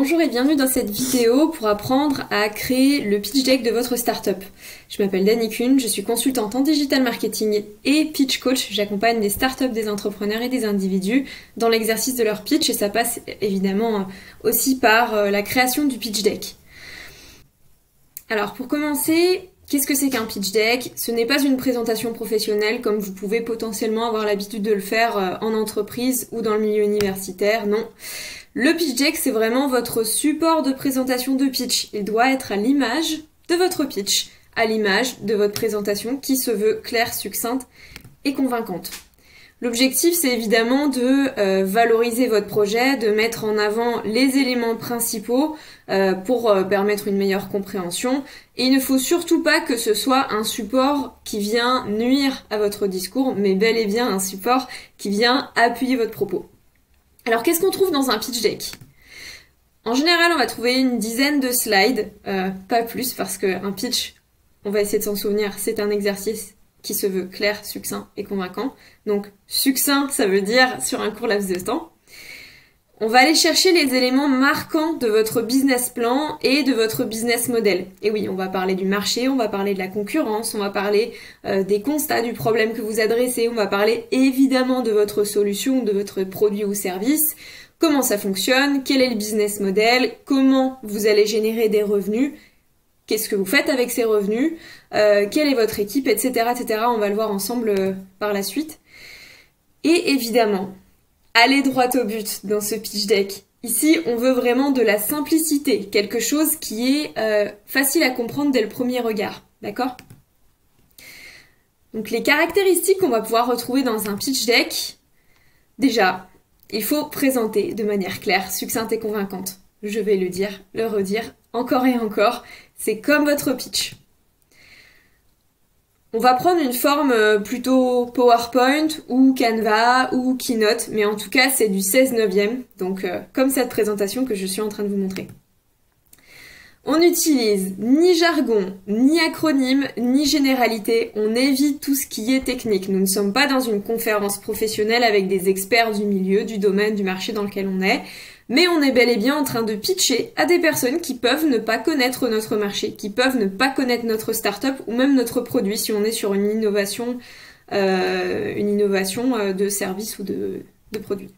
Bonjour et bienvenue dans cette vidéo pour apprendre à créer le pitch deck de votre startup. Je m'appelle Dani Kuhn, je suis consultante en digital marketing et pitch coach. J'accompagne des startups, des entrepreneurs et des individus dans l'exercice de leur pitch et ça passe évidemment aussi par la création du pitch deck. Alors pour commencer, qu'est-ce que c'est qu'un pitch deck? Ce n'est pas une présentation professionnelle comme vous pouvez potentiellement avoir l'habitude de le faire en entreprise ou dans le milieu universitaire, non. Le pitch deck, c'est vraiment votre support de présentation de pitch. Il doit être à l'image de votre pitch, à l'image de votre présentation qui se veut claire, succincte et convaincante. L'objectif, c'est évidemment de valoriser votre projet, de mettre en avant les éléments principaux pour permettre une meilleure compréhension. Et il ne faut surtout pas que ce soit un support qui vient nuire à votre discours, mais bel et bien un support qui vient appuyer votre propos. Alors, qu'est-ce qu'on trouve dans un pitch deck? En général, on va trouver une dizaine de slides, pas plus, parce qu'un pitch, on va essayer de s'en souvenir, c'est un exercice qui se veut clair, succinct et convaincant. Donc, succinct, ça veut dire sur un court laps de temps. On va aller chercher les éléments marquants de votre business plan et de votre business model. Et oui, on va parler du marché, on va parler de la concurrence, on va parler des constats du problème que vous adressez, on va parler évidemment de votre solution, de votre produit ou service, comment ça fonctionne, quel est le business model, comment vous allez générer des revenus, qu'est-ce que vous faites avec ces revenus, quelle est votre équipe, etc., etc. On va le voir ensemble par la suite. Et évidemment, allez droit au but dans ce pitch deck. Ici, on veut vraiment de la simplicité, quelque chose qui est facile à comprendre dès le premier regard, d'accord? Donc les caractéristiques qu'on va pouvoir retrouver dans un pitch deck, déjà, il faut présenter de manière claire, succincte et convaincante. Je vais le dire, le redire, encore et encore, c'est comme votre pitch. On va prendre une forme plutôt PowerPoint ou Canva ou Keynote, mais en tout cas c'est du 16/9, donc comme cette présentation que je suis en train de vous montrer. On n'utilise ni jargon, ni acronyme, ni généralité, on évite tout ce qui est technique. Nous ne sommes pas dans une conférence professionnelle avec des experts du milieu, du domaine, du marché dans lequel on est, mais on est bel et bien en train de pitcher à des personnes qui peuvent ne pas connaître notre marché, qui peuvent ne pas connaître notre start-up ou même notre produit si on est sur une innovation de service ou de produit.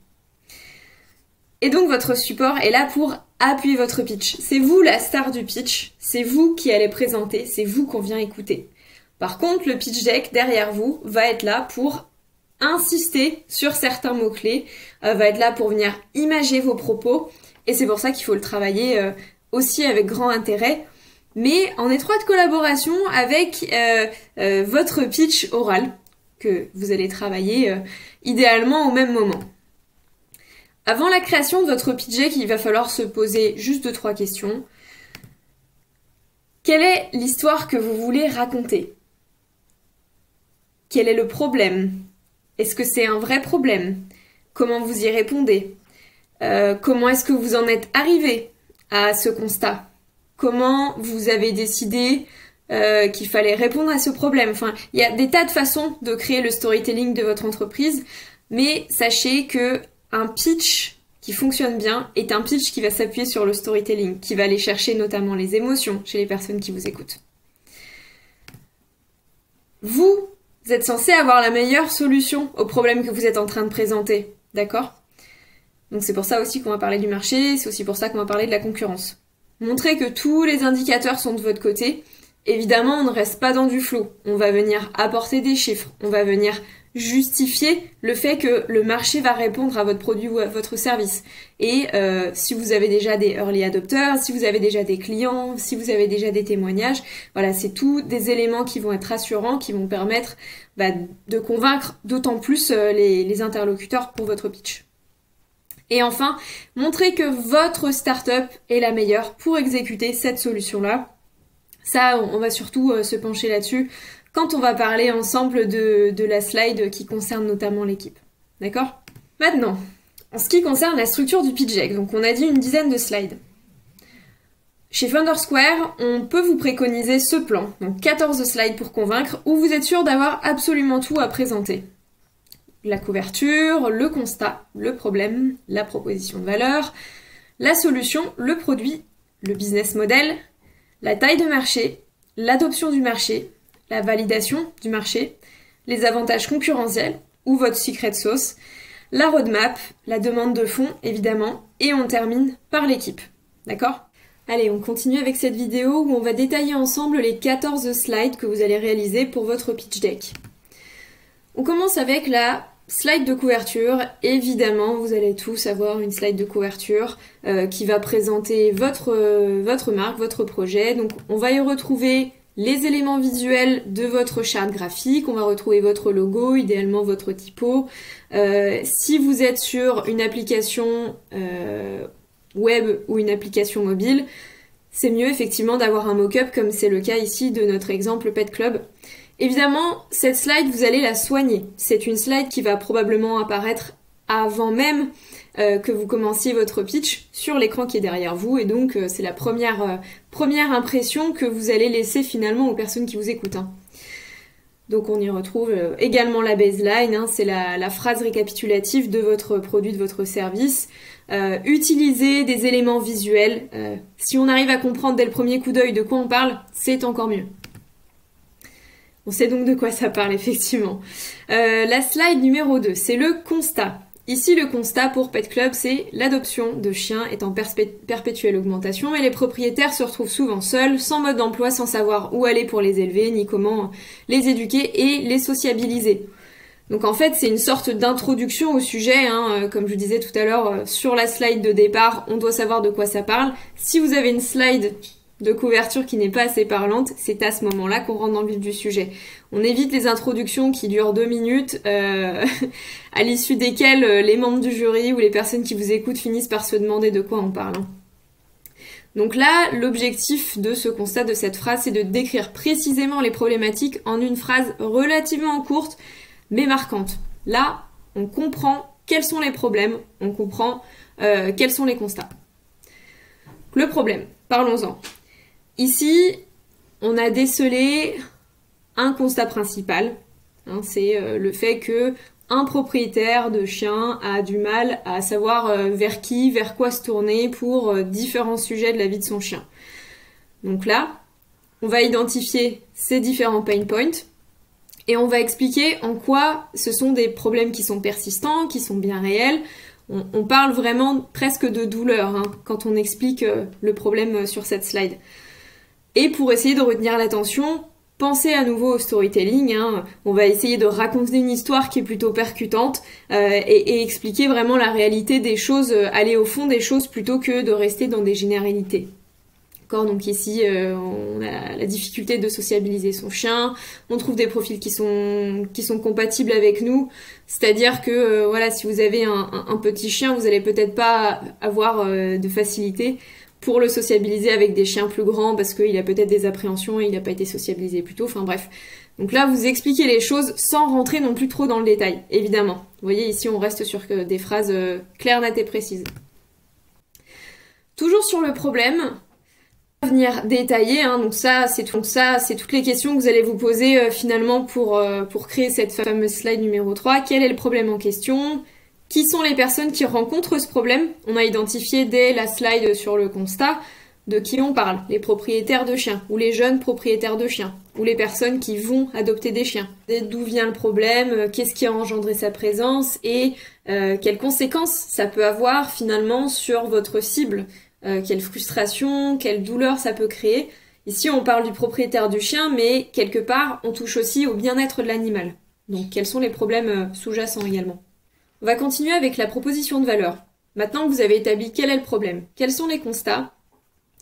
Et donc votre support est là pour appuyer votre pitch. C'est vous la star du pitch, c'est vous qui allez présenter, c'est vous qu'on vient écouter. Par contre, le pitch deck derrière vous va être là pour insister sur certains mots-clés, va être là pour venir imager vos propos, et c'est pour ça qu'il faut le travailler aussi avec grand intérêt, mais en étroite collaboration avec votre pitch oral, que vous allez travailler idéalement au même moment. Avant la création de votre pitch deck, il va falloir se poser juste 2-3 questions. Quelle est l'histoire que vous voulez raconter? Quel est le problème? Est-ce que c'est un vrai problème? Comment vous y répondez? Comment est-ce que vous en êtes arrivé à ce constat? Comment vous avez décidé qu'il fallait répondre à ce problème? Enfin, il y a des tas de façons de créer le storytelling de votre entreprise, mais sachez que un pitch qui fonctionne bien est un pitch qui va s'appuyer sur le storytelling, qui va aller chercher notamment les émotions chez les personnes qui vous écoutent. Vous êtes censé avoir la meilleure solution au problème que vous êtes en train de présenter, d'accord? Donc c'est pour ça aussi qu'on va parler du marché, c'est aussi pour ça qu'on va parler de la concurrence. Montrez que tous les indicateurs sont de votre côté. Évidemment, on ne reste pas dans du flou. On va venir apporter des chiffres, on va venir justifier le fait que le marché va répondre à votre produit ou à votre service. Et si vous avez déjà des early adopters, si vous avez déjà des clients, si vous avez déjà des témoignages, voilà, c'est tout des éléments qui vont être rassurants, qui vont permettre de convaincre d'autant plus les interlocuteurs pour votre pitch. Et enfin, montrez que votre startup est la meilleure pour exécuter cette solution-là. Ça, on va surtout se pencher là-dessus quand on va parler ensemble de la slide qui concerne notamment l'équipe. D'accord? Maintenant, en ce qui concerne la structure du pitch deck, donc on a dit une dizaine de slides. Chez Founders Square, on peut vous préconiser ce plan, donc 14 slides pour convaincre, où vous êtes sûr d'avoir absolument tout à présenter. La couverture, le constat, le problème, la proposition de valeur, la solution, le produit, le business model, la taille de marché, l'adoption du marché, la validation du marché, les avantages concurrentiels ou votre secret sauce, la roadmap, la demande de fonds évidemment, et on termine par l'équipe. D'accord ? Allez, on continue avec cette vidéo où on va détailler ensemble les 14 slides que vous allez réaliser pour votre pitch deck. On commence avec la slide de couverture. Évidemment, vous allez tous avoir une slide de couverture qui va présenter votre marque, votre projet. Donc, on va y retrouver les éléments visuels de votre charte graphique, on va retrouver votre logo, idéalement votre typo. Si vous êtes sur une application web ou une application mobile, c'est mieux effectivement d'avoir un mock-up comme c'est le cas ici de notre exemple Pet Club. Évidemment, cette slide, vous allez la soigner. C'est une slide qui va probablement apparaître avant même que vous commenciez votre pitch sur l'écran qui est derrière vous, et donc c'est la première impression que vous allez laisser finalement aux personnes qui vous écoutent. Donc on y retrouve également la baseline, c'est la phrase récapitulative de votre produit, de votre service. Utilisez des éléments visuels. Si on arrive à comprendre dès le premier coup d'œil de quoi on parle, c'est encore mieux. On sait donc de quoi ça parle, effectivement. La slide numéro 2, c'est le constat. Ici, le constat pour Pet Club, c'est l'adoption de chiens est en perpétuelle augmentation et les propriétaires se retrouvent souvent seuls, sans mode d'emploi, sans savoir où aller pour les élever, ni comment les éduquer et les sociabiliser. Donc en fait, c'est une sorte d'introduction au sujet, comme je vous disais tout à l'heure, sur la slide de départ, on doit savoir de quoi ça parle. Si vous avez une slide de couverture qui n'est pas assez parlante, c'est à ce moment-là qu'on rentre dans le vif du sujet. On évite les introductions qui durent 2 minutes, à l'issue desquelles les membres du jury ou les personnes qui vous écoutent finissent par se demander de quoi on parle. Donc là, l'objectif de ce constat, de cette phrase, c'est de décrire précisément les problématiques en une phrase relativement courte, mais marquante. Là, on comprend quels sont les problèmes, on comprend quels sont les constats. Le problème, parlons-en. Ici, on a décelé un constat principal, c'est le fait que un propriétaire de chien a du mal à savoir vers quoi se tourner pour différents sujets de la vie de son chien. Donc là, on va identifier ces différents pain points et on va expliquer en quoi ce sont des problèmes qui sont persistants, qui sont bien réels. On parle vraiment presque de douleur quand on explique le problème sur cette slide. Et pour essayer de retenir l'attention, pensez à nouveau au storytelling. On va essayer de raconter une histoire qui est plutôt percutante et expliquer vraiment la réalité des choses, aller au fond des choses plutôt que de rester dans des généralités. Donc ici, on a la difficulté de sociabiliser son chien, on trouve des profils qui sont compatibles avec nous, c'est-à-dire que si vous avez un petit chien, vous n'allez peut-être pas avoir de facilité pour le sociabiliser avec des chiens plus grands parce qu'il a peut-être des appréhensions et il n'a pas été sociabilisé plus tôt, enfin bref. Donc là, vous expliquez les choses sans rentrer non plus trop dans le détail, évidemment. Vous voyez, ici, on reste sur des phrases claires, nettes et précises. Toujours sur le problème, venir détailler, donc ça c'est toutes les questions que vous allez vous poser finalement pour créer cette fameuse slide numéro 3. Quel est le problème en question? Qui sont les personnes qui rencontrent ce problème? On a identifié dès la slide sur le constat de qui on parle, les propriétaires de chiens, ou les jeunes propriétaires de chiens, ou les personnes qui vont adopter des chiens. D'où vient le problème, qu'est-ce qui a engendré sa présence, et quelles conséquences ça peut avoir finalement sur votre cible. Quelle frustration, quelle douleur ça peut créer. Ici, on parle du propriétaire du chien, mais quelque part, on touche aussi au bien-être de l'animal. Donc, quels sont les problèmes sous-jacents également? On va continuer avec la proposition de valeur. Maintenant que vous avez établi quel est le problème, quels sont les constats,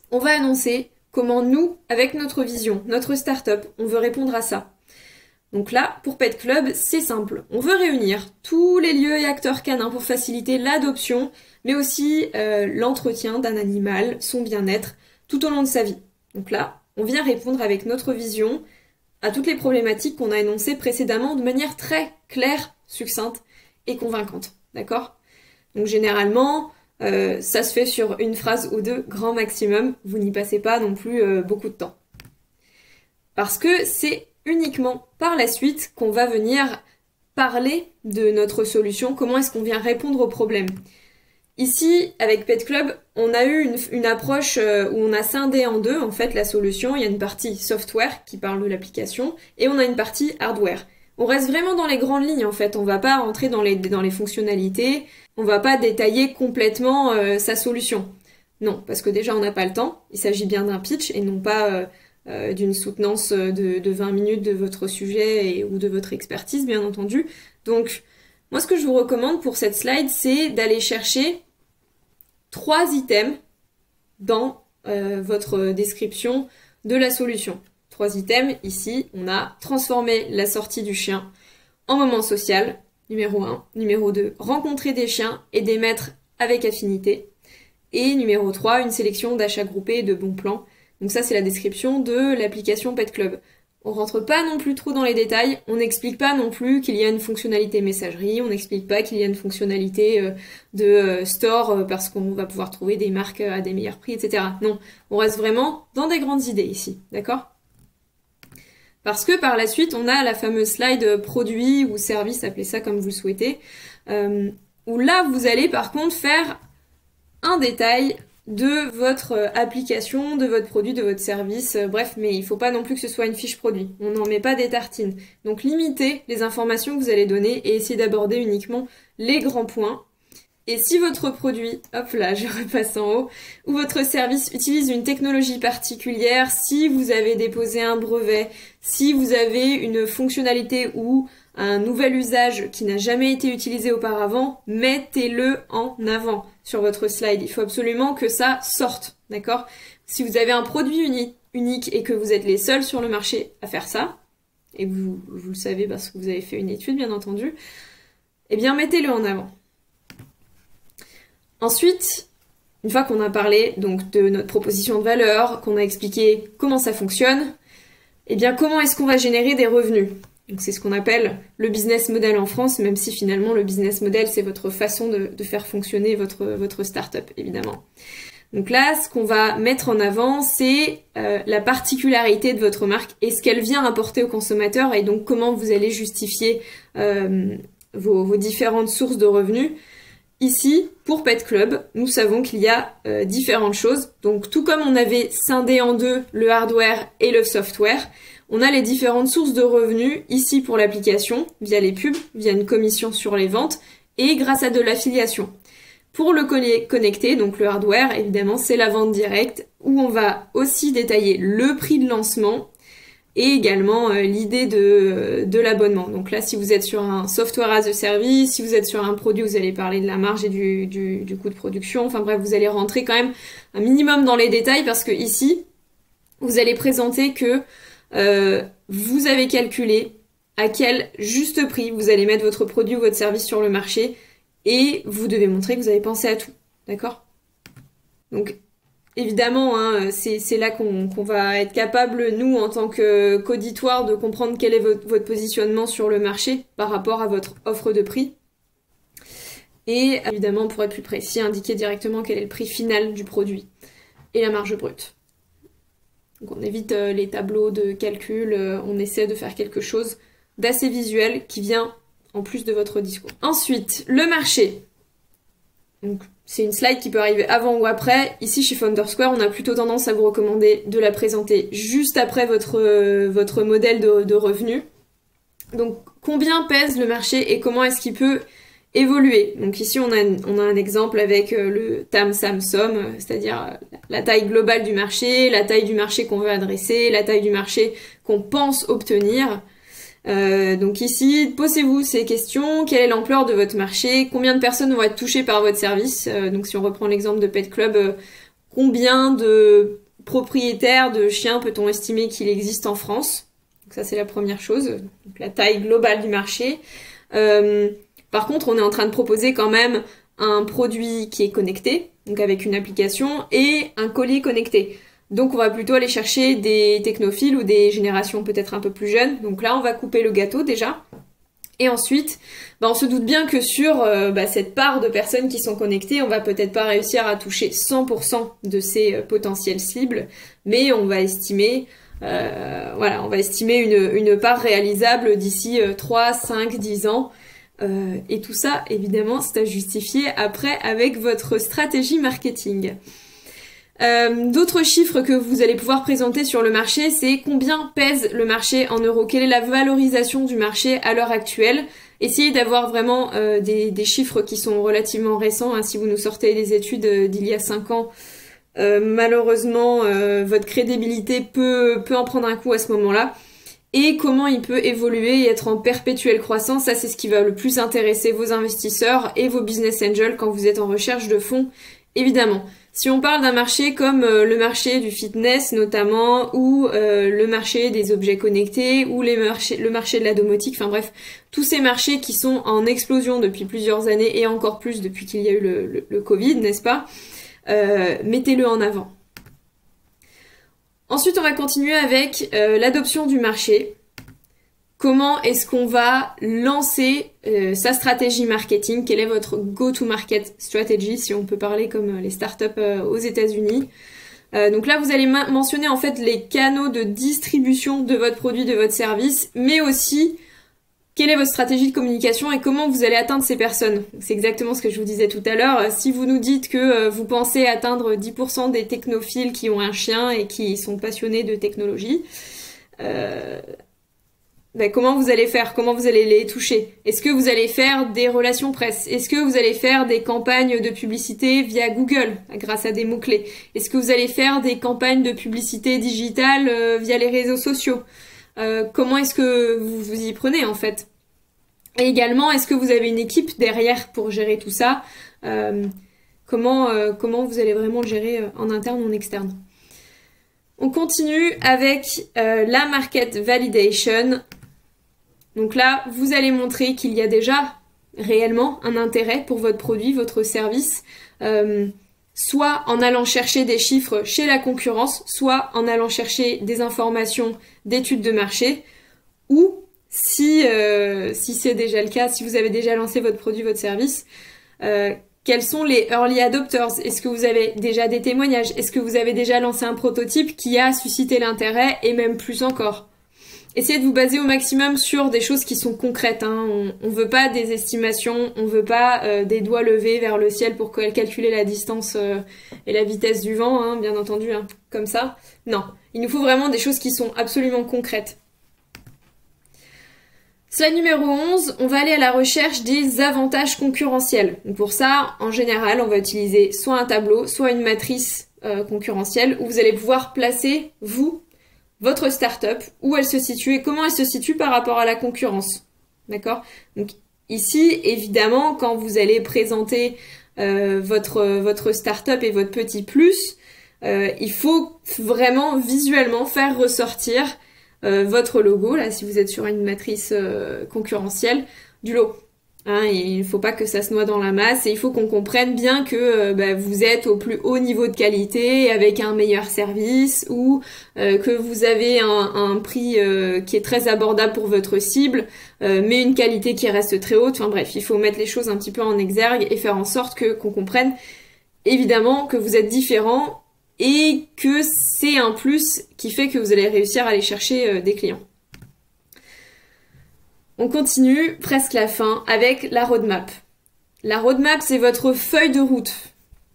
on va annoncer comment nous, avec notre vision, notre start-up, on veut répondre à ça. Donc là, pour Pet Club, c'est simple. On veut réunir tous les lieux et acteurs canins pour faciliter l'adoption, mais aussi l'entretien d'un animal, son bien-être, tout au long de sa vie. Donc là, on vient répondre avec notre vision à toutes les problématiques qu'on a énoncées précédemment de manière très claire, succincte et convaincante. D'accord? Donc généralement, ça se fait sur une phrase ou deux, grand maximum. Vous n'y passez pas non plus beaucoup de temps. Parce que c'est uniquement par la suite qu'on va venir parler de notre solution, comment est-ce qu'on vient répondre au problème. Ici, avec Pet Club, on a eu une approche où on a scindé en deux, en fait, la solution. Il y a une partie software qui parle de l'application et on a une partie hardware. On reste vraiment dans les grandes lignes, en fait. On va pas rentrer dans les fonctionnalités. On va pas détailler complètement sa solution. Non, parce que déjà, on n'a pas le temps. Il s'agit bien d'un pitch et non pas d'une soutenance de 20 minutes de votre sujet ou de votre expertise, bien entendu. Donc, moi, ce que je vous recommande pour cette slide, c'est d'aller chercher 3 items dans votre description de la solution. 3 items, ici, on a transformé la sortie du chien en moment social, numéro 1. Numéro 2, rencontrer des chiens et des maîtres avec affinité. Et numéro 3, une sélection d'achats groupés et de bons plans. Donc ça, c'est la description de l'application Pet Club. On rentre pas non plus trop dans les détails, on n'explique pas non plus qu'il y a une fonctionnalité messagerie, on n'explique pas qu'il y a une fonctionnalité de store parce qu'on va pouvoir trouver des marques à des meilleurs prix, etc. Non, on reste vraiment dans des grandes idées ici, d'accord ? Parce que par la suite, on a la fameuse slide produit ou service, appelez ça comme vous le souhaitez, où là, vous allez par contre faire un détail de votre application, de votre produit, de votre service, bref, mais il faut pas non plus que ce soit une fiche produit. On n'en met pas des tartines. Donc limitez les informations que vous allez donner et essayez d'aborder uniquement les grands points. Et si votre produit, hop là, je repasse en haut, ou votre service utilise une technologie particulière, si vous avez déposé un brevet, si vous avez une fonctionnalité ou un nouvel usage qui n'a jamais été utilisé auparavant, mettez-le en avant sur votre slide. Il faut absolument que ça sorte, d'accord ? Si vous avez un produit unique et que vous êtes les seuls sur le marché à faire ça, et vous le savez parce que vous avez fait une étude bien entendu, eh bien mettez-le en avant. Ensuite, une fois qu'on a parlé donc de notre proposition de valeur, qu'on a expliqué comment ça fonctionne, eh bien comment est-ce qu'on va générer des revenus ? Donc c'est ce qu'on appelle le business model en France, même si finalement le business model c'est votre façon de faire fonctionner votre start-up évidemment. Donc là, ce qu'on va mettre en avant, c'est la particularité de votre marque et ce qu'elle vient apporter aux consommateurs et donc comment vous allez justifier vos différentes sources de revenus. Ici, pour Pet Club, nous savons qu'il y a différentes choses. Donc tout comme on avait scindé en deux le hardware et le software, on a les différentes sources de revenus ici pour l'application, via les pubs, via une commission sur les ventes et grâce à de l'affiliation. Pour le connecté, donc le hardware, évidemment, c'est la vente directe où on va aussi détailler le prix de lancement et également l'idée de l'abonnement. Donc là, si vous êtes sur un software as a service, si vous êtes sur un produit, vous allez parler de la marge et du coût de production. Enfin bref, vous allez rentrer quand même un minimum dans les détails parce que ici, vous allez présenter que vous avez calculé à quel juste prix vous allez mettre votre produit ou votre service sur le marché et vous devez montrer que vous avez pensé à tout, d'accord ? Donc évidemment, hein, c'est là qu'on va être capable, nous, en tant qu'auditoire, de comprendre quel est votre positionnement sur le marché par rapport à votre offre de prix. Et évidemment, pour être plus précis, indiquer directement quel est le prix final du produit et la marge brute. Donc on évite les tableaux de calcul, on essaie de faire quelque chose d'assez visuel qui vient en plus de votre discours. Ensuite, le marché. Donc c'est une slide qui peut arriver avant ou après. Ici chez Founder Square, on a plutôt tendance à vous recommander de la présenter juste après votre modèle de revenus. Donc combien pèse le marché et comment est-ce qu'il peut évoluer. Donc ici on a un exemple avec le TAM SAM SOM, c'est-à-dire la taille globale du marché, la taille du marché qu'on veut adresser, la taille du marché qu'on pense obtenir. Donc ici, posez-vous ces questions, quelle est l'ampleur de votre marché, combien de personnes vont être touchées par votre service, donc si on reprend l'exemple de Pet Club, combien de propriétaires de chiens peut-on estimer qu'il existe en France? Donc ça c'est la première chose, donc la taille globale du marché. Par contre, on est en train de proposer quand même un produit qui est connecté, donc avec une application, et un colis connecté. Donc on va plutôt aller chercher des technophiles ou des générations peut-être un peu plus jeunes. Donc là, on va couper le gâteau déjà. Et ensuite, on se doute bien que sur cette part de personnes qui sont connectées, on va peut-être pas réussir à toucher 100% de ces potentielles cibles, mais on va estimer... on va estimer une part réalisable d'ici 3, 5, 10 ans Et tout ça, évidemment, c'est à justifier après avec votre stratégie marketing. D'autres chiffres que vous allez pouvoir présenter sur le marché, c'est combien pèse le marché en euros, quelle est la valorisation du marché à l'heure actuelle. Essayez d'avoir vraiment des chiffres qui sont relativement récents, hein. Si vous nous sortez des études d'il y a 5 ans, malheureusement votre crédibilité peut en prendre un coup à ce moment-là. Et comment il peut évoluer et être en perpétuelle croissance, ça c'est ce qui va le plus intéresser vos investisseurs et vos business angels quand vous êtes en recherche de fonds, évidemment. Si on parle d'un marché comme le marché du fitness notamment, ou le marché des objets connectés, ou le marché de la domotique, enfin bref, tous ces marchés qui sont en explosion depuis plusieurs années et encore plus depuis qu'il y a eu le Covid, n'est-ce pas, mettez-le en avant. Ensuite, on va continuer avec l'adoption du marché. Comment est-ce qu'on va lancer sa stratégie marketing? Quelle est votre go-to-market strategy, si on peut parler comme les startups aux États-Unis? Donc là, vous allez mentionner en fait les canaux de distribution de votre produit, de votre service, mais aussi quelle est votre stratégie de communication et comment vous allez atteindre ces personnes. C'est exactement ce que je vous disais tout à l'heure. Si vous nous dites que vous pensez atteindre 10% des technophiles qui ont un chien et qui sont passionnés de technologie, comment vous allez faire? Comment vous allez les toucher? Est-ce que vous allez faire des relations presse? Est-ce que vous allez faire des campagnes de publicité via Google grâce à des mots-clés? Est-ce que vous allez faire des campagnes de publicité digitale via les réseaux sociaux? Comment est-ce que vous vous y prenez en fait? Et également, est-ce que vous avez une équipe derrière pour gérer tout ça? Comment vous allez vraiment le gérer en interne ou en externe? On continue avec la market validation. Donc là, vous allez montrer qu'il y a déjà réellement un intérêt pour votre produit, votre service, soit en allant chercher des chiffres chez la concurrence, soit en allant chercher des informations d'études de marché, ou si c'est déjà le cas, si vous avez déjà lancé votre produit, votre service, quels sont les early adopters? Est-ce que vous avez déjà des témoignages? Est-ce que vous avez déjà lancé un prototype qui a suscité l'intérêt et même plus encore? Essayez de vous baser au maximum sur des choses qui sont concrètes, hein. On veut pas des estimations, on veut pas des doigts levés vers le ciel pour calculer la distance et la vitesse du vent, hein, bien entendu, hein, comme ça. Non, il nous faut vraiment des choses qui sont absolument concrètes. Slide numéro 11, on va aller à la recherche des avantages concurrentiels. Donc pour ça, en général, on va utiliser soit un tableau, soit une matrice concurrentielle où vous allez pouvoir placer, votre startup, où elle se situe et comment elle se situe par rapport à la concurrence. D'accord? Donc ici, évidemment, quand vous allez présenter votre startup et votre petit plus, il faut vraiment visuellement faire ressortir votre logo, là si vous êtes sur une matrice concurrentielle, du lot. Hein, il ne faut pas que ça se noie dans la masse et il faut qu'on comprenne bien que vous êtes au plus haut niveau de qualité avec un meilleur service ou que vous avez un prix qui est très abordable pour votre cible mais une qualité qui reste très haute. Enfin bref, il faut mettre les choses un petit peu en exergue et faire en sorte qu'on comprenne évidemment que vous êtes différent et que c'est un plus qui fait que vous allez réussir à aller chercher des clients. On continue, presque la fin, avec la roadmap. La roadmap, c'est votre feuille de route.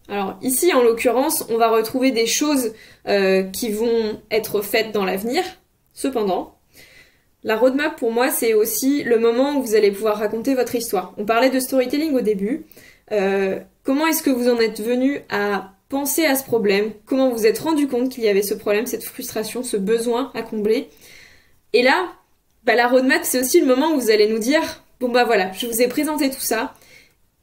Alors ici, en l'occurrence, on va retrouver des choses qui vont être faites dans l'avenir. Cependant, la roadmap, pour moi, c'est aussi le moment où vous allez pouvoir raconter votre histoire. On parlait de storytelling au début. Comment est-ce que vous en êtes venu à penser à ce problème? Comment vous vous êtes rendu compte qu'il y avait ce problème, cette frustration, ce besoin à combler? Et là, la roadmap, c'est aussi le moment où vous allez nous dire « Bon voilà, je vous ai présenté tout ça,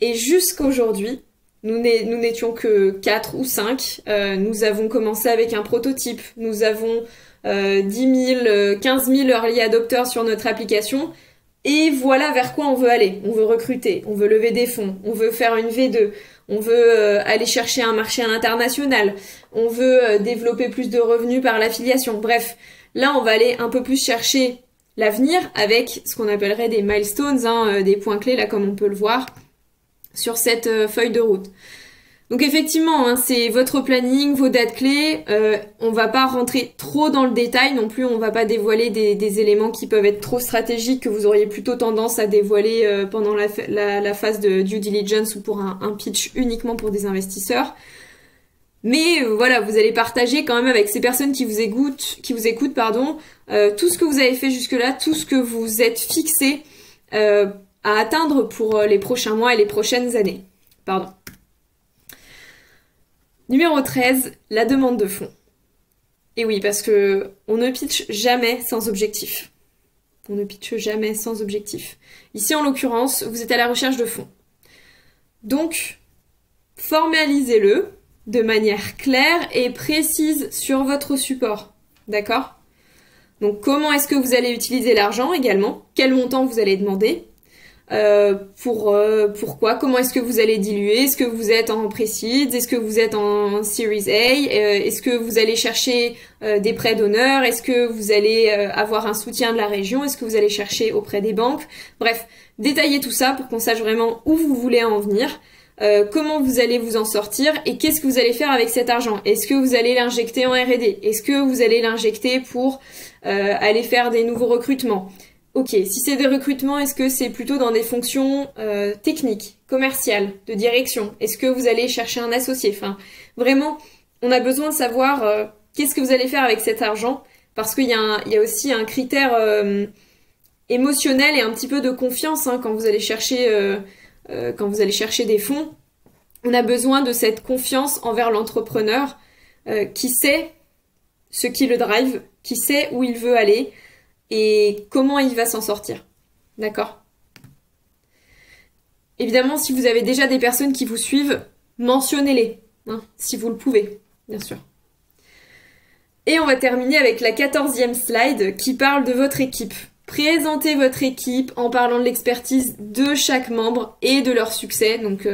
et jusqu'à aujourd'hui, nous n'étions que 4 ou 5, nous avons commencé avec un prototype, nous avons 10 000, 15 000 early adopters sur notre application, et voilà vers quoi on veut aller. On veut recruter, on veut lever des fonds, on veut faire une V2, on veut aller chercher un marché à l'international, on veut développer plus de revenus par l'affiliation. Bref, là, on va aller un peu plus chercher l'avenir avec ce qu'on appellerait des milestones, des points clés, là, comme on peut le voir, sur cette feuille de route. Donc effectivement, hein, c'est votre planning, vos dates clés. On va pas rentrer trop dans le détail non plus. On va pas dévoiler des éléments qui peuvent être trop stratégiques que vous auriez plutôt tendance à dévoiler pendant la phase de due diligence ou pour un pitch uniquement pour des investisseurs. Mais voilà, vous allez partager quand même avec ces personnes qui vous écoutent, tout ce que vous avez fait jusque-là, tout ce que vous êtes fixé à atteindre pour les prochains mois et les prochaines années. Pardon. Numéro 13, la demande de fonds. Et oui, parce que on ne pitch jamais sans objectif. On ne pitche jamais sans objectif. Ici, en l'occurrence, vous êtes à la recherche de fonds. Donc, formalisez-le de manière claire et précise sur votre support. D'accord? Donc, comment est-ce que vous allez utiliser l'argent également? Quel montant vous allez demander? Pourquoi? Comment est-ce que vous allez diluer? Est-ce que vous êtes en Pre-Seed? Est-ce que vous êtes en Series A? Est-ce que vous allez chercher des prêts d'honneur? Est-ce que vous allez avoir un soutien de la région? Est-ce que vous allez chercher auprès des banques? Bref, détaillez tout ça pour qu'on sache vraiment où vous voulez en venir, comment vous allez vous en sortir et qu'est-ce que vous allez faire avec cet argent. Est-ce que vous allez l'injecter en R&D? Est-ce que vous allez l'injecter pour aller faire des nouveaux recrutements? Ok, si c'est des recrutements, est-ce que c'est plutôt dans des fonctions techniques, commerciales, de direction? Est-ce que vous allez chercher un associé? Enfin, vraiment, on a besoin de savoir qu'est-ce que vous allez faire avec cet argent, parce qu'il y a aussi un critère émotionnel et un petit peu de confiance hein, quand vous allez chercher des fonds. On a besoin de cette confiance envers l'entrepreneur qui sait ce qui le drive, qui sait où il veut aller, et comment il va s'en sortir. D'accord? Évidemment, si vous avez déjà des personnes qui vous suivent, mentionnez-les, hein, si vous le pouvez, bien sûr. Et on va terminer avec la 14e slide qui parle de votre équipe. Présentez votre équipe en parlant de l'expertise de chaque membre et de leur succès, donc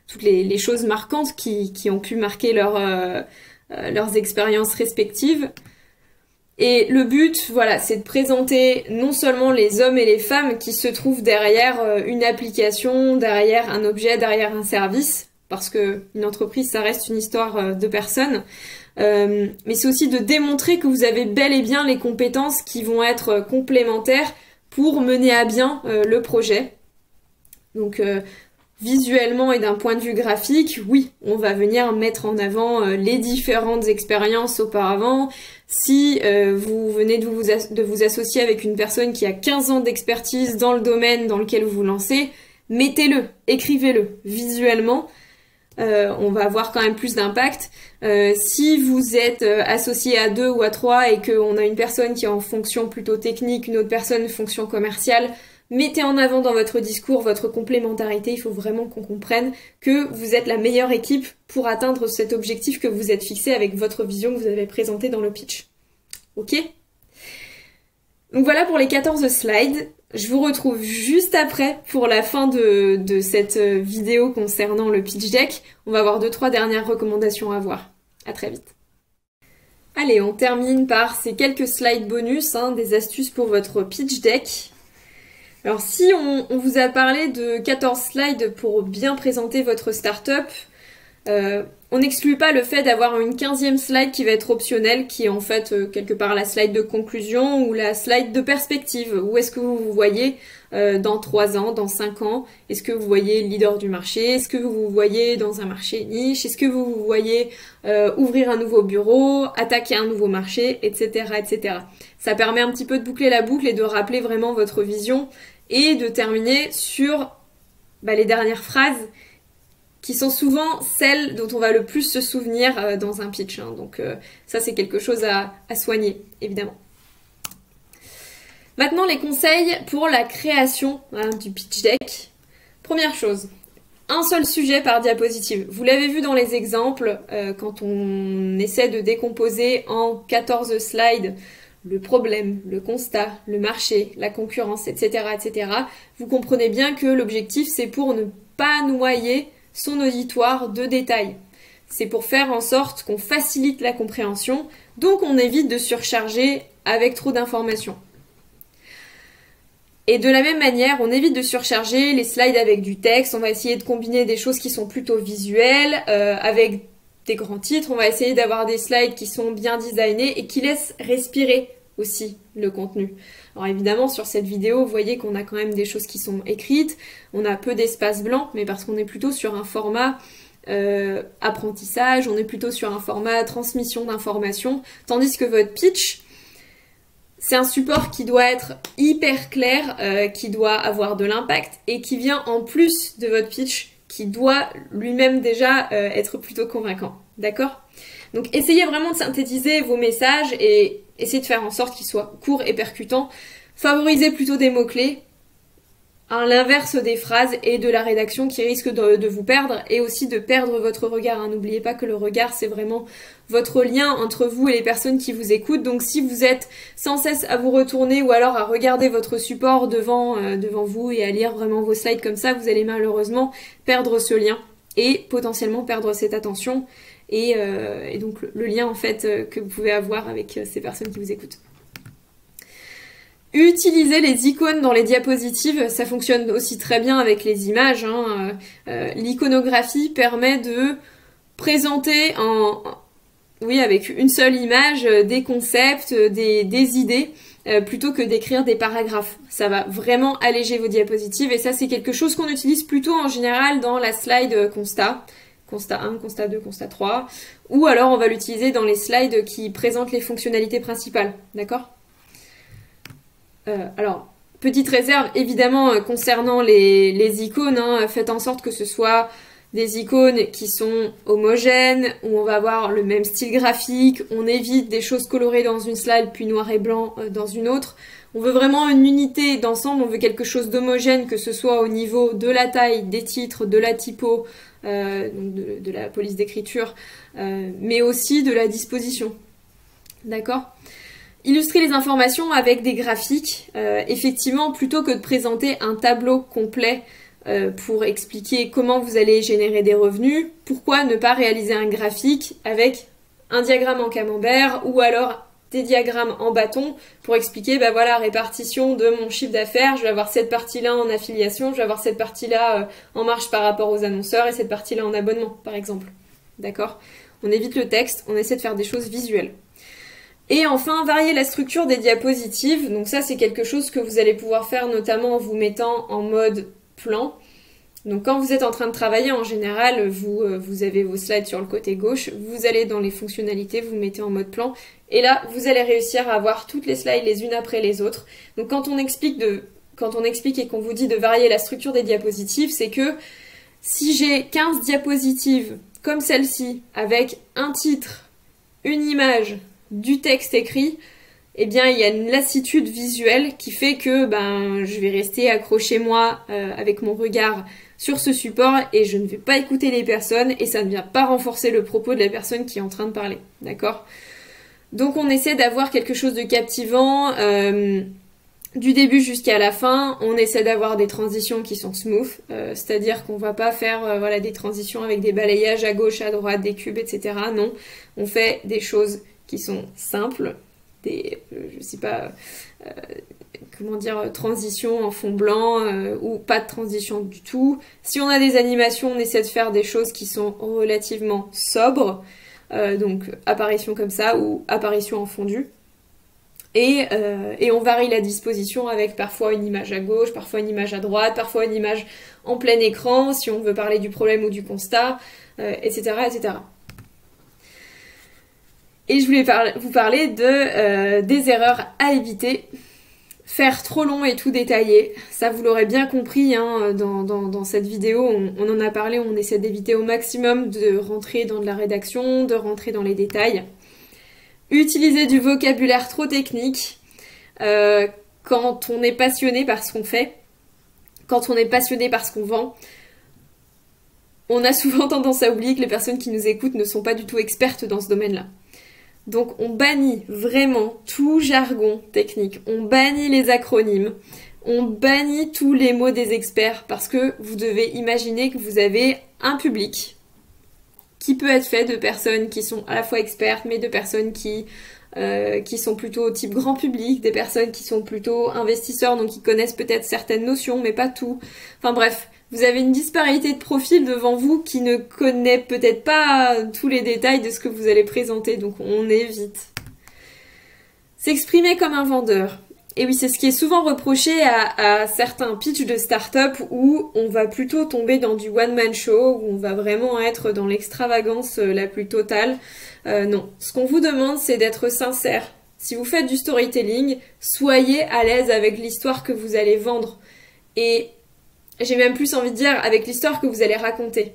toutes les choses marquantes qui ont pu marquer leurs expériences respectives. Et le but, voilà, c'est de présenter non seulement les hommes et les femmes qui se trouvent derrière une application, derrière un objet, derrière un service, parce que une entreprise, ça reste une histoire de personnes, mais c'est aussi de démontrer que vous avez bel et bien les compétences qui vont être complémentaires pour mener à bien le projet. Donc visuellement et d'un point de vue graphique, oui, on va venir mettre en avant les différentes expériences auparavant. Si vous venez de vous associer avec une personne qui a 15 ans d'expertise dans le domaine dans lequel vous vous lancez, mettez-le, écrivez-le visuellement. On va avoir quand même plus d'impact. Si vous êtes associé à 2 ou à 3 et qu'on a une personne qui est en fonction plutôt technique, une autre personne fonction commerciale, mettez en avant dans votre discours votre complémentarité. Il faut vraiment qu'on comprenne que vous êtes la meilleure équipe pour atteindre cet objectif que vous êtes fixé avec votre vision que vous avez présentée dans le pitch. Ok? Donc voilà pour les 14 slides. Je vous retrouve juste après pour la fin de cette vidéo concernant le pitch deck. On va avoir 2-3 dernières recommandations à voir. À très vite. Allez, on termine par ces quelques slides bonus, hein, des astuces pour votre pitch deck. Alors si on vous a parlé de 14 slides pour bien présenter votre startup, on n'exclut pas le fait d'avoir une 15e slide qui va être optionnelle, qui est en fait quelque part la slide de conclusion ou la slide de perspective. Où est-ce que vous vous voyez dans 3 ans, dans 5 ans? Est-ce que vous voyez leader du marché? Est-ce que vous vous voyez dans un marché niche? Est-ce que vous vous voyez ouvrir un nouveau bureau, attaquer un nouveau marché, etc., etc. Ça permet un petit peu de boucler la boucle et de rappeler vraiment votre vision et de terminer sur les dernières phrases qui sont souvent celles dont on va le plus se souvenir dans un pitch. Hein. Donc ça, c'est quelque chose à soigner, évidemment. Maintenant, les conseils pour la création du pitch deck. Première chose, un seul sujet par diapositive. Vous l'avez vu dans les exemples, quand on essaie de décomposer en 14 slides le problème, le constat, le marché, la concurrence, etc., etc. Vous comprenez bien que l'objectif, c'est pour ne pas noyer son auditoire de détails. C'est pour faire en sorte qu'on facilite la compréhension, donc on évite de surcharger avec trop d'informations. Et de la même manière, on évite de surcharger les slides avec du texte, on va essayer de combiner des choses qui sont plutôt visuelles, avec des grands titres, on va essayer d'avoir des slides qui sont bien designés et qui laissent respirer aussi le contenu. Alors évidemment, sur cette vidéo, vous voyez qu'on a quand même des choses qui sont écrites, on a peu d'espace blanc, mais parce qu'on est plutôt sur un format apprentissage, on est plutôt sur un format transmission d'informations, tandis que votre pitch, c'est un support qui doit être hyper clair, qui doit avoir de l'impact et qui vient en plus de votre pitch, qui doit lui-même déjà être plutôt convaincant. D'accord ? Donc essayez vraiment de synthétiser vos messages et essayez de faire en sorte qu'ils soient courts et percutants. Favorisez plutôt des mots-clés, à l'inverse des phrases et de la rédaction qui risque de vous perdre et aussi de perdre votre regard. N'oubliez pas que le regard, c'est vraiment votre lien entre vous et les personnes qui vous écoutent. Donc si vous êtes sans cesse à vous retourner ou alors à regarder votre support devant vous et à lire vraiment vos slides comme ça, vous allez malheureusement perdre ce lien et potentiellement perdre cette attention et donc le lien en fait que vous pouvez avoir avec ces personnes qui vous écoutent. Utilisez les icônes dans les diapositives, ça fonctionne aussi très bien avec les images. L'iconographie permet de présenter avec une seule image des concepts, des idées, plutôt que d'écrire des paragraphes. Ça va vraiment alléger vos diapositives et ça c'est quelque chose qu'on utilise plutôt en général dans la slide constat. Constat 1, constat 2, constat 3. Ou alors on va l'utiliser dans les slides qui présentent les fonctionnalités principales. D'accord ? Alors, petite réserve évidemment concernant les icônes, faites en sorte que ce soit des icônes qui sont homogènes, où on va avoir le même style graphique, on évite des choses colorées dans une slide puis noir et blanc dans une autre. On veut vraiment une unité d'ensemble, on veut quelque chose d'homogène, que ce soit au niveau de la taille, des titres, de la typo, de la police d'écriture, mais aussi de la disposition. D'accord ? Illustrer les informations avec des graphiques, effectivement, plutôt que de présenter un tableau complet pour expliquer comment vous allez générer des revenus, pourquoi ne pas réaliser un graphique avec un diagramme en camembert ou alors des diagrammes en bâton pour expliquer, répartition de mon chiffre d'affaires, je vais avoir cette partie-là en affiliation, je vais avoir cette partie-là en marge par rapport aux annonceurs et cette partie-là en abonnement, par exemple. D'accord ? On évite le texte, on essaie de faire des choses visuelles. Et enfin, varier la structure des diapositives. Donc ça, c'est quelque chose que vous allez pouvoir faire notamment en vous mettant en mode plan. Donc quand vous êtes en train de travailler, en général, vous avez vos slides sur le côté gauche, vous allez dans les fonctionnalités, vous mettez en mode plan, et là, vous allez réussir à avoir toutes les slides les unes après les autres. Donc quand on explique et qu'on vous dit de varier la structure des diapositives, c'est que si j'ai 15 diapositives comme celle-ci, avec un titre, une image, du texte écrit, eh bien il y a une lassitude visuelle qui fait que je vais rester accroché moi avec mon regard sur ce support et je ne vais pas écouter les personnes et ça ne vient pas renforcer le propos de la personne qui est en train de parler. D'accord ? Donc on essaie d'avoir quelque chose de captivant du début jusqu'à la fin. On essaie d'avoir des transitions qui sont smooth, c'est-à-dire qu'on va pas faire des transitions avec des balayages à gauche, à droite, des cubes, etc. Non, on fait des choses qui sont simples, transition en fond blanc ou pas de transition du tout. Si on a des animations, on essaie de faire des choses qui sont relativement sobres, donc apparition comme ça ou apparition en fondu. Et on varie la disposition avec parfois une image à gauche, parfois une image à droite, parfois une image en plein écran si on veut parler du problème ou du constat, etc., etc. Et je voulais vous parler des erreurs à éviter. Faire trop long et tout détaillé, ça vous l'aurez bien compris dans cette vidéo, on en a parlé, on essaie d'éviter au maximum de rentrer dans de la rédaction, de rentrer dans les détails. Utiliser du vocabulaire trop technique quand on est passionné par ce qu'on fait, quand on est passionné par ce qu'on vend. On a souvent tendance à oublier que les personnes qui nous écoutent ne sont pas du tout expertes dans ce domaine-là. Donc on bannit vraiment tout jargon technique, on bannit les acronymes, on bannit tous les mots des experts parce que vous devez imaginer que vous avez un public qui peut être fait de personnes qui sont à la fois expertes mais de personnes qui qui sont plutôt type grand public, des personnes qui sont plutôt investisseurs, donc qui connaissent peut-être certaines notions, mais pas tout. Enfin bref, vous avez une disparité de profils devant vous qui ne connaît peut-être pas tous les détails de ce que vous allez présenter, donc on évite. S'exprimer comme un vendeur. Et oui, c'est ce qui est souvent reproché à certains pitchs de start-up où on va plutôt tomber dans du one-man show, où on va vraiment être dans l'extravagance la plus totale. Non, ce qu'on vous demande, c'est d'être sincère. Si vous faites du storytelling, soyez à l'aise avec l'histoire que vous allez vendre. Et j'ai même plus envie de dire avec l'histoire que vous allez raconter.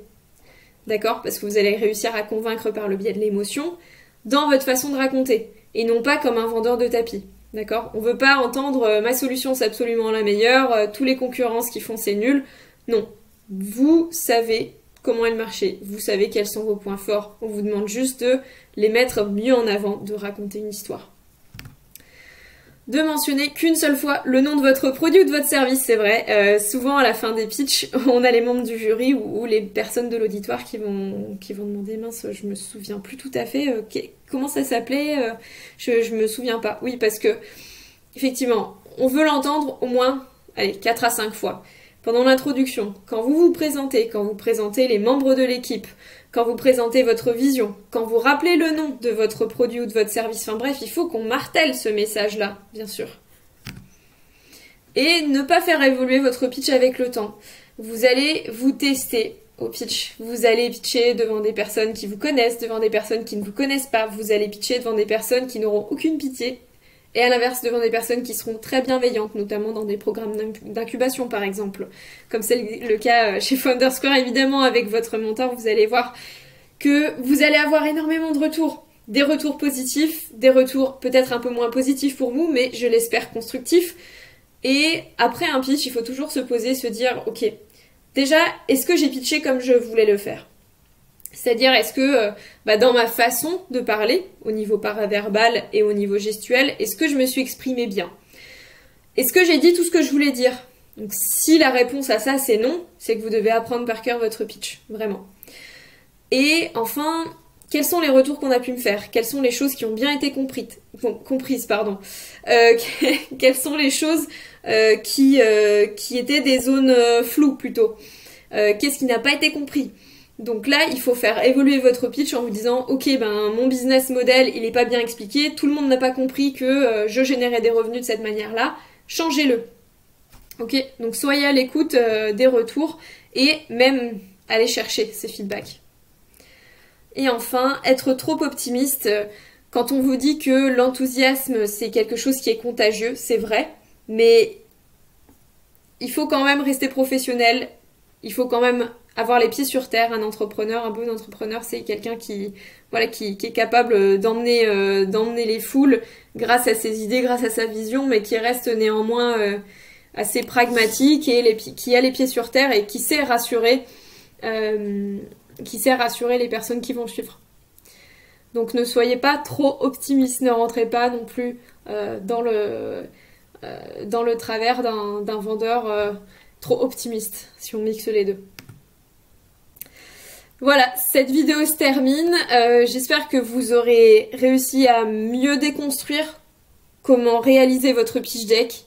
D'accord? Parce que vous allez réussir à convaincre par le biais de l'émotion dans votre façon de raconter. Et non pas comme un vendeur de tapis. D'accord? On veut pas entendre ma solution c'est absolument la meilleure, tous les concurrents ce qu'ils font c'est nul. Non. Vous savez comment est le marché, vous savez quels sont vos points forts. On vous demande juste de les mettre mieux en avant, de raconter une histoire. De mentionner qu'une seule fois le nom de votre produit ou de votre service, c'est vrai. Souvent à la fin des pitchs, on a les membres du jury ou les personnes de l'auditoire qui vont demander mince, je me souviens plus tout à fait, comment ça s'appelait, je me souviens pas. Oui, parce que effectivement, on veut l'entendre au moins 4 à 5 fois. Pendant l'introduction, quand vous vous présentez, quand vous présentez les membres de l'équipe, quand vous présentez votre vision, quand vous rappelez le nom de votre produit ou de votre service, enfin bref, il faut qu'on martèle ce message-là, bien sûr. Et ne pas faire évoluer votre pitch avec le temps. Vous allez vous tester au pitch. Vous allez pitcher devant des personnes qui vous connaissent, devant des personnes qui ne vous connaissent pas. Vous allez pitcher devant des personnes qui n'auront aucune pitié. Et à l'inverse, devant des personnes qui seront très bienveillantes, notamment dans des programmes d'incubation par exemple. Comme c'est le cas chez Founders Square, évidemment, avec votre mentor, vous allez voir que vous allez avoir énormément de retours. Des retours positifs, des retours peut-être un peu moins positifs pour vous, mais je l'espère constructifs. Et après un pitch, il faut toujours se poser, se dire, ok, déjà, est-ce que j'ai pitché comme je voulais le faire ? C'est-à-dire, est-ce que dans ma façon de parler, au niveau paraverbal et au niveau gestuel, est-ce que je me suis exprimée bien? Est-ce que j'ai dit tout ce que je voulais dire? Donc si la réponse à ça c'est non, c'est que vous devez apprendre par cœur votre pitch, vraiment. Et enfin, quels sont les retours qu'on a pu me faire? Quelles sont les choses qui ont bien été comprises? Quelles sont les choses qui étaient des zones floues plutôt? Qu'est-ce qui n'a pas été compris? Donc là, il faut faire évoluer votre pitch en vous disant « Ok, mon business model, il n'est pas bien expliqué, tout le monde n'a pas compris que je générais des revenus de cette manière-là, changez-le. » Ok, donc soyez à l'écoute des retours et même aller chercher ces feedbacks. Et enfin, être trop optimiste. Quand on vous dit que l'enthousiasme, c'est quelque chose qui est contagieux, c'est vrai, mais il faut quand même rester professionnel, il faut quand même avoir les pieds sur terre. Un entrepreneur, un bon entrepreneur, c'est quelqu'un qui est capable d'emmener les foules grâce à ses idées, grâce à sa vision, mais qui reste néanmoins assez pragmatique et qui a les pieds sur terre et qui sait rassurer les personnes qui vont le suivre. Donc ne soyez pas trop optimiste, ne rentrez pas non plus dans le travers d'un vendeur trop optimiste, si on mixe les deux. Voilà, cette vidéo se termine. J'espère que vous aurez réussi à mieux déconstruire comment réaliser votre pitch deck.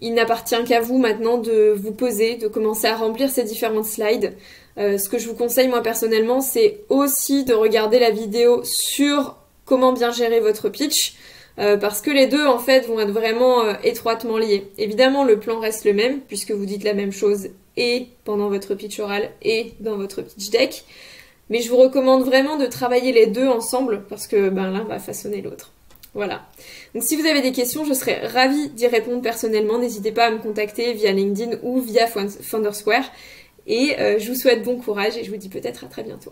Il n'appartient qu'à vous maintenant de vous poser, de commencer à remplir ces différentes slides. Ce que je vous conseille moi personnellement, c'est aussi de regarder la vidéo sur comment bien gérer votre pitch. Parce que les deux en fait vont être vraiment étroitement liés. Évidemment le plan reste le même puisque vous dites la même chose et pendant votre pitch oral et dans votre pitch deck, mais je vous recommande vraiment de travailler les deux ensemble parce que l'un va façonner l'autre. Voilà. Donc si vous avez des questions, je serais ravie d'y répondre personnellement. N'hésitez pas à me contacter via LinkedIn ou via Founders Square et je vous souhaite bon courage et je vous dis peut-être à très bientôt.